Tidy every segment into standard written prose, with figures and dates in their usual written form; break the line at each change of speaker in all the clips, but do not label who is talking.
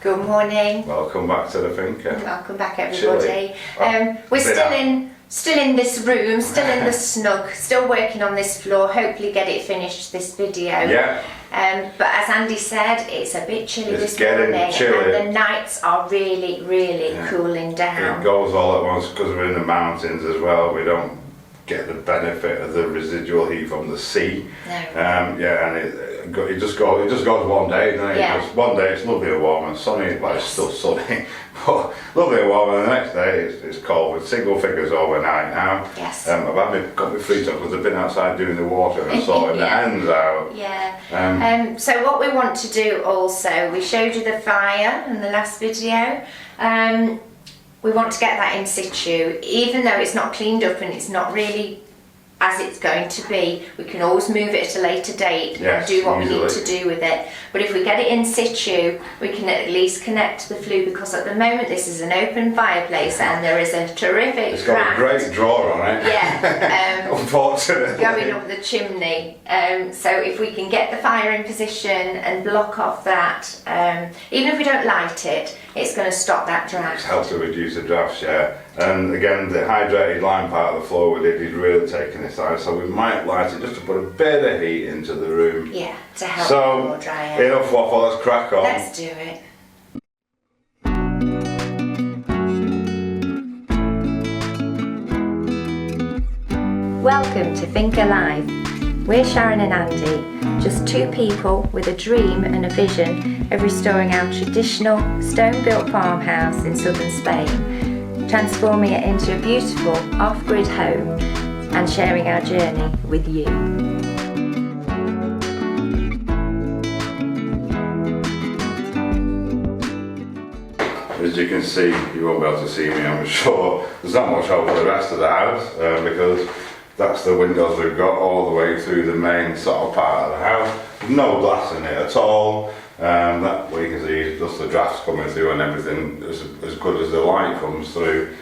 Good morning.
Welcome back to the Finca.
Welcome back, everybody. We're still in this room, still in the snug, still working on this floor. Hopefully, get it finished this video.
Yeah.
But as Andy said, it's a bit chilly
It's
this morning,
chilly.
and the nights are really cooling down.
It goes all at once because we're in the mountains as well. We don't get the benefit of the residual heat from the sea.
No.
And it just goes one day, doesn't it?
Yeah.
Just one day it's lovely and warm and sunny, but it's still sunny. But lovely and warm, and the next day it's cold with single figures overnight now.
Yes.
I've got my feet up because I've been outside doing the water and sorting the ends out.
Yeah. So what we want to do also, we showed you the fire in the last video. We want to get that in situ, even though it's not cleaned up and it's not really as it's going to be. We can always move it at a later date and do what we need to do with it. But if we get it in situ, we can at least connect the flue, because at the moment this is an open fireplace and there is a terrific
It's got a great drawer on it.
Yeah.
Unfortunately.
Going up the chimney. So if we can get the fire in position and block off that, even if we don't light it, it's going to stop that draft.
It helps to reduce the drafts, yeah. And again, the hydrated lime part of the floor we did is really taking this out, so we might light it just to put a bit of heat into the room.
Yeah, to help it more dry out.
Enough waffle, let's crack on.
Let's do it. Welcome to Finca Live. We're Sharon and Andy, just two people with a dream and a vision of restoring our traditional stone-built farmhouse in southern Spain, transforming it into a beautiful off-grid home and sharing our journey with you.
As you can see, you won't be able to see me, I'm sure. There's not much over the rest of the house because that's the windows we've got all the way through the main sort of part of the house. No glass in it at all. That way you can see just the drafts coming through and everything as good as the light comes through.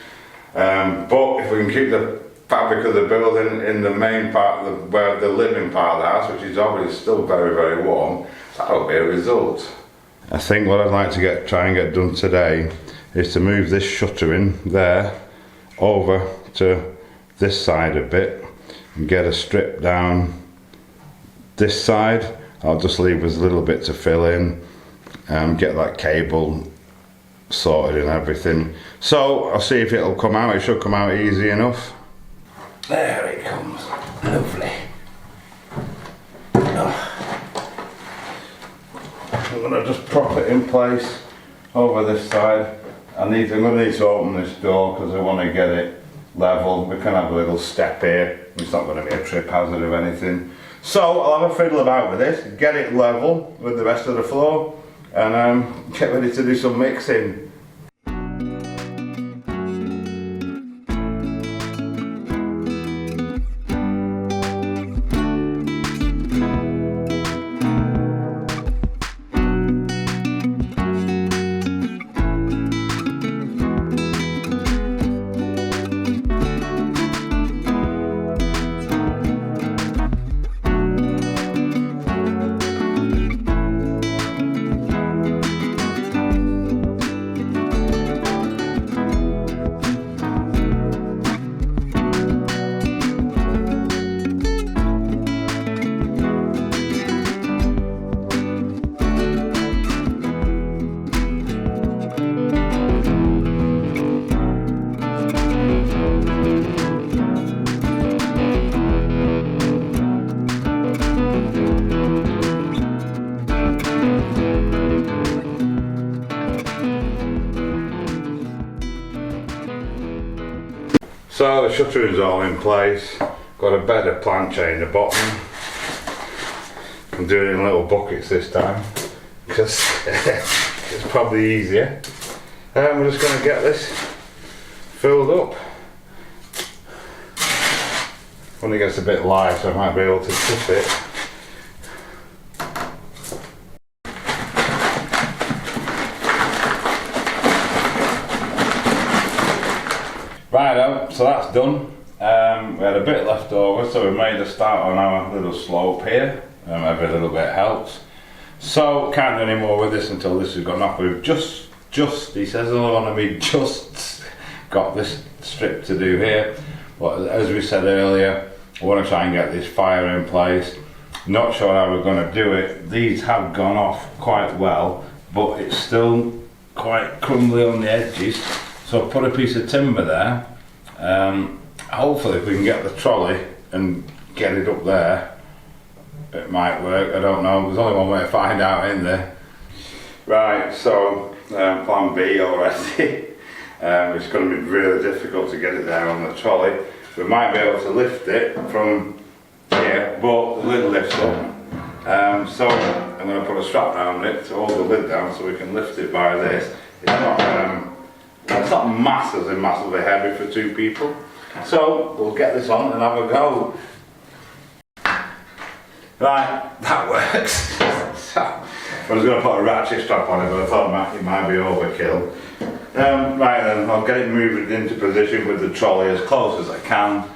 But if we can keep the fabric of the building in the main part, where the living part of the house, which is obviously still very warm, that'll be a result. I think what I'd like to try and get done today is to move this shuttering there over to this side a bit and get a strip down this side. I'll just leave us a little bit to fill in, get that cable sorted and everything. So I'll see if it'll come out. It should come out easy enough. There it comes, lovely. I'm going to just prop it in place over this side. I'm going to need to open this door because I want to get it level. We can have a little step here. It's not going to be a trip hazard or anything. So I'll have a fiddle about with this, get it level with the rest of the floor, and get ready to do some mixing. So the shuttering's all in place, got a bed of plancha in the bottom. I'm doing it in little buckets this time because it's probably easier. We're just going to get this filled up. When it gets a bit light, I might be able to tip it. Righto, so that's done. We had a bit left over, so we made a start on our little slope here. Every little bit helps. So can't do any more with this until this has gone off. We've just he says on me, just got this strip to do here. But as we said earlier, I want to try and get this fire in place. Not sure how we're going to do it. These have gone off quite well, but it's still quite crumbly on the edges. So I've put a piece of timber there. Hopefully if we can get the trolley and get it up there, it might work. I don't know. There's only one way to find out, isn't there? Right, so plan B already. It's going to be really difficult to get it there on the trolley. We might be able to lift it from here, but the lid lifts up. So I'm going to put a strap around it to hold the lid down so we can lift it by this. It's not massively heavy for two people. So we'll get this on and have a go. Right, that works. I was going to put a ratchet strap on it, but I thought it might be overkill. Right then, I'll get it moved into position with the trolley as close as I can.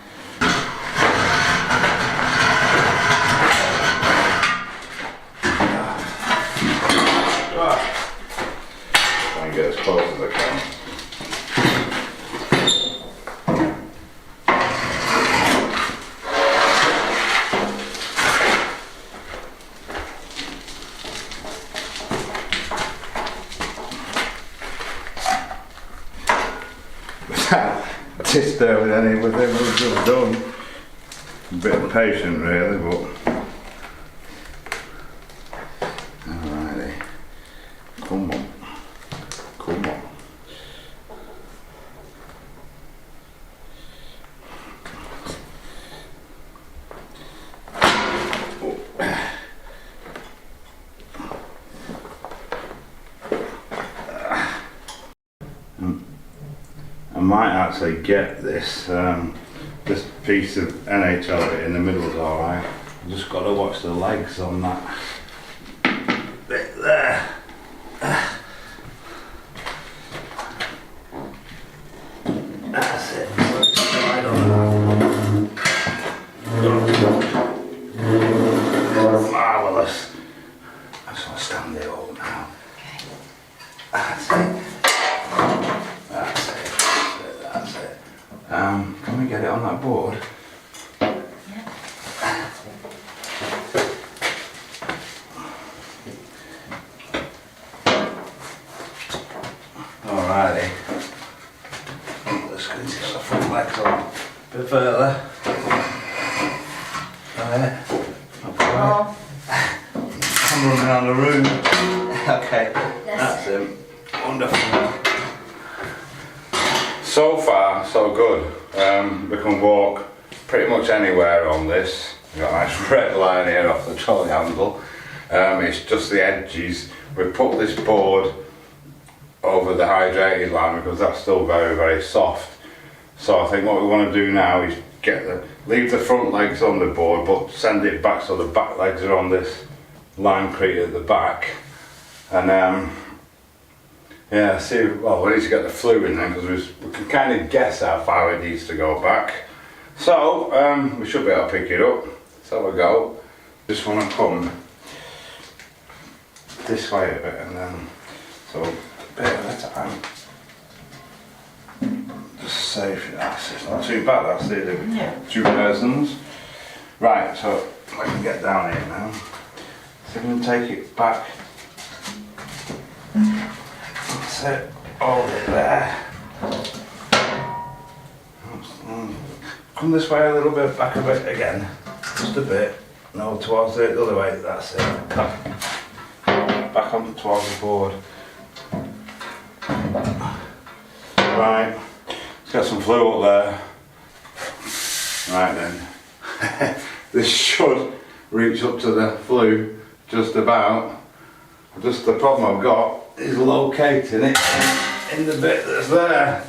Try and get as close as I can. Just there with everything we've just done. A bit impatient really, but alrighty. Come on. Come on. I might actually get this this piece of NHL bit in the middle is alright. I've just got to watch the legs on that bit there. That's it. Marvellous. I just want to stand it up now. That's it. Can we get it on that board?
Yeah.
Alrighty. Let's get the front legs on a bit further. Right.
Oh.
I'm running around the room. Okay, that's him. Wonderful. So far, so good. We can walk pretty much anywhere on this. We've got a nice red line here off the trolley handle. It's just the edges. We put this board over the hydrated line because that's still very, very soft. So I think what we want to do now is leave the front legs on the board, but send it back so the back legs are on this Limecrete at the back. And yeah, see, well, we need to get the flue in then because we can kind of guess how far it needs to go back. So, we should be able to pick it up. Let's have a go. Just want to come this way a bit and then, so a bit at a time. Just safe, it's not too bad actually, the two persons. Right, so I can get down here now. So we can take it back. That's it, hold it there. Come this way a little bit, back a bit again. Just a bit. No, towards the other way, that's it. Back on towards the board. Right, let's get some flue up there. Right then. This should reach up to the flue just about. Just the problem I've got is locating it in the bit that's there.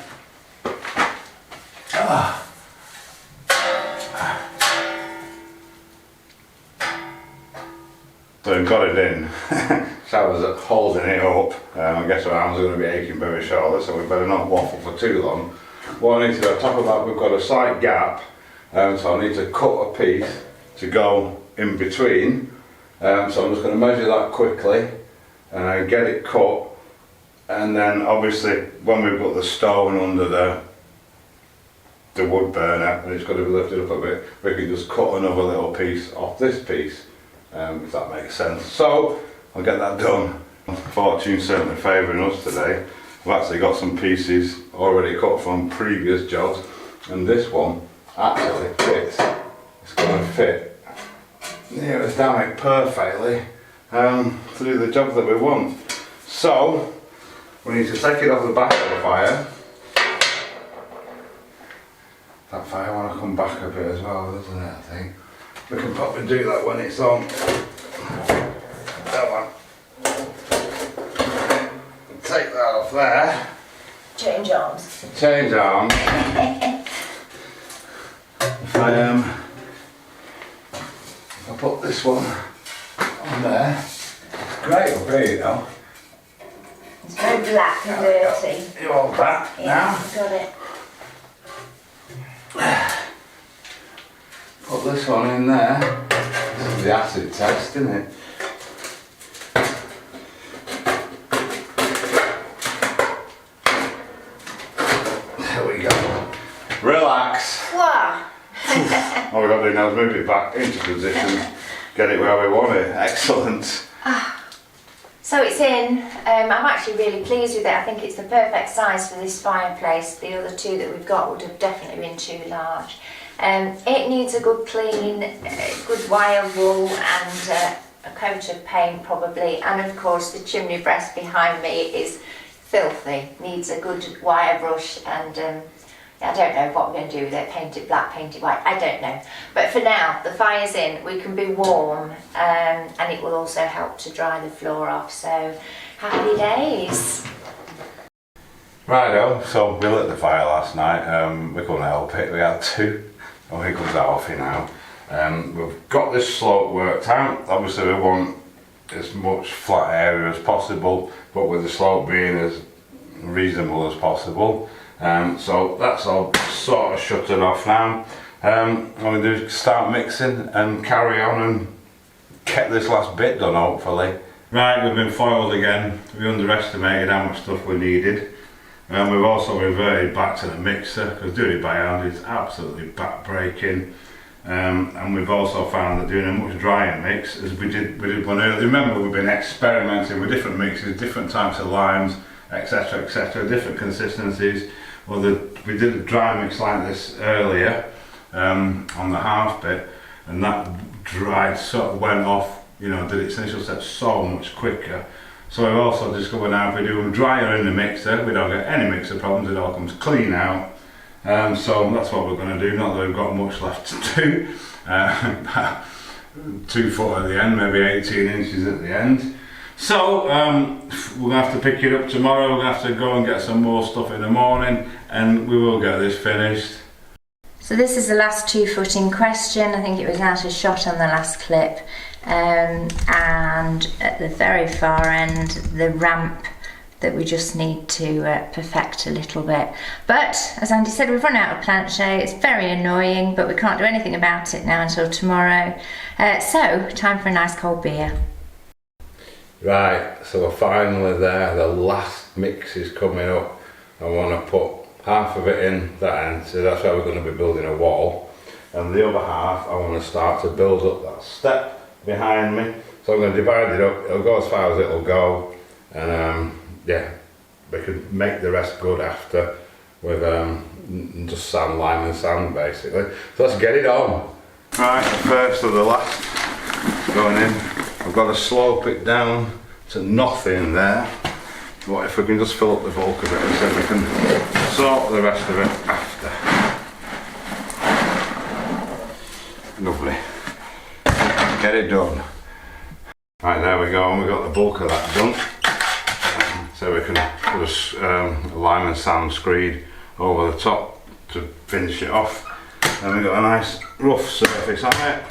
So I've got it in. So I was holding it up. I guess our arms are going to be aching very shortly, so we better not waffle for too long. What I need to do, on top of that, we've got a slight gap, so I need to cut a piece to go in between. So I'm just going to measure that quickly and get it cut, and then obviously when we've got the stone under the wood burner and it's got to be lifted up a bit, we can just cut another little piece off this piece, if that makes sense. So I'll get that done. Fortune's certainly favouring us today. I've actually got some pieces already cut from previous jobs, and this one actually fits. It's going to fit near as damn it perfectly to do the job that we want. So we need to take it off the back of the fire. That fire want to come back a bit as well, doesn't it? I think we can probably do that when it's on. That one. Take that off there.
Change arms.
Change arms. If I put this one on there, great up here, you know.
It's very black and dirty.
You want that now?
Got it.
Put this one in there. This is the acid test, isn't it? There we go. Relax.
Wow.
All we've got to do now is move it back into position, get it where we want it. Excellent.
So it's in. I'm actually really pleased with it. I think it's the perfect size for this fireplace. The other two that we've got would have definitely been too large. It needs a good clean, good wire wool and a coat of paint probably, and of course the chimney breast behind me is filthy, needs a good wire brush, and I don't know what we're going to do with it, paint it black, paint it white, I don't know. But for now, the fire's in, we can be warm, and it will also help to dry the floor off, so happy days.
Righto, so we lit the fire last night, we couldn't help it, we had to. Oh, here comes Alfie now. We've got this slope worked out. Obviously we want as much flat area as possible, but with the slope being as reasonable as possible. So that's all sort of shuttered off now. What we do is start mixing and carry on and get this last bit done hopefully. Right, we've been foiled again. We underestimated how much stuff we needed. We've also reverted back to the mixer because doing it by hand is absolutely back-breaking. And we've also found that doing a much drier mix, as we did one earlier. Remember, we've been experimenting with different mixes, different types of limes, etc., etc., different consistencies. Well, we did a dry mix like this earlier on the half bit, and that dried sort of went off, you know, did its initial step so much quicker. So we've also discovered now if we do them drier in the mixer, we don't get any mixer problems, it all comes clean out. So that's what we're going to do, not that we've got much left to do. 2 foot at the end, maybe 18 inches at the end. So we're going to have to pick it up tomorrow, we're going to have to go and get some more stuff in the morning, and we will get this finished.
So this is the last 2 foot in question. I think it was out of shot on the last clip. And at the very far end, the ramp that we just need to perfect a little bit. But as Andy said, we've run out of planche. It's very annoying, but we can't do anything about it now until tomorrow. So time for a nice cold beer.
Right, so we're finally there. The last mix is coming up. I want to put half of it in that end, so that's why we're going to be building a wall. And the other half, I want to start to build up that step behind me. So I'm going to divide it up. It'll go as far as it'll go, and yeah, we can make the rest good after with just sand, lime and sand basically. So let's get it on. Right, the first of the last going in. I've got to slope it down to nothing there. What if we can just fill up the bulk of it and then we can sort the rest of it after. Lovely. Get it done. Right, there we go, and we've got the bulk of that done. So we can put a lime and sand screed over the top to finish it off. And we've got a nice rough surface on it,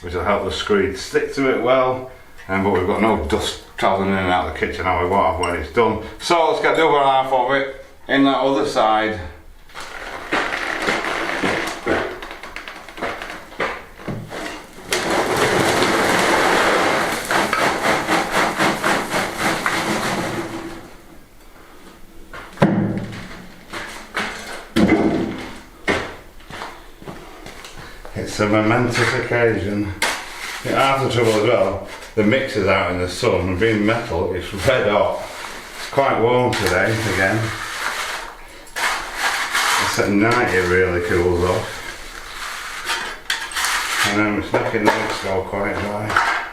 which will help the screed stick to it well. But we've got no dust travelling in and out of the kitchen, and we won't have when it's done. So let's get the other half of it in that other side. It's a momentous occasion. Half the trouble as well, the mixer's out in the sun and being metal, it's red hot. It's quite warm today again. It's at night it really cools off. And then it's making the mix go quite dry.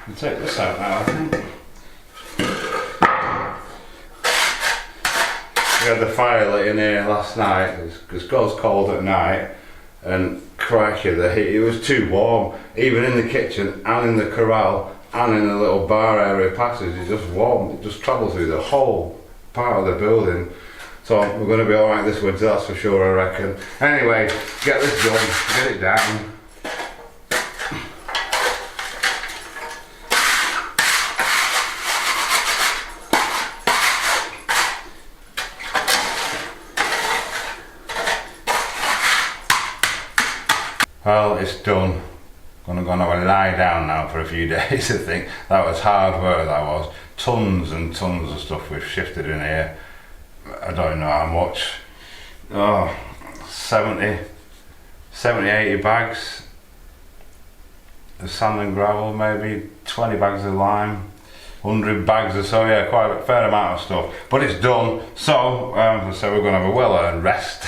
I'll take this out now, I think. We had the fire lit in here last night, because it goes cold at night, and crikey, the heat, it was too warm, even in the kitchen and in the corral and in the little bar area passage. It's just warm, it just travels through the whole part of the building. So we're going to be alright this winter, that's for sure, I reckon. Anyway, get this done, get it down. Well, it's done. Gonna go and have a lie down now for a few days, I think. That was hard work, that was. Tons and tons of stuff we've shifted in here. I don't know how much. Oh, 70, 80 bags of sand and gravel, maybe 20 bags of lime, 100 bags or so, yeah, quite a fair amount of stuff. But it's done, so we're going to have a well-earned rest.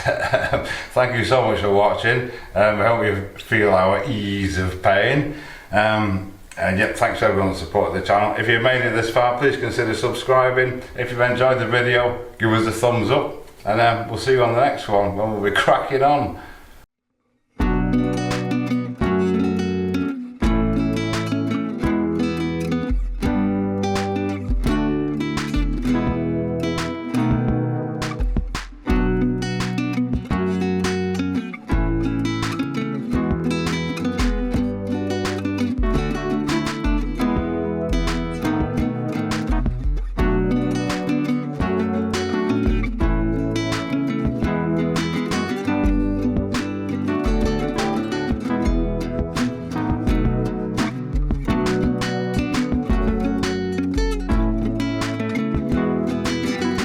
Thank you so much for watching. I hope you feel our ease of pain. And yep, thanks to everyone that supported the channel. If you've made it this far, please consider subscribing. If you've enjoyed the video, give us a thumbs up. And we'll see you on the next one when we'll be cracking on.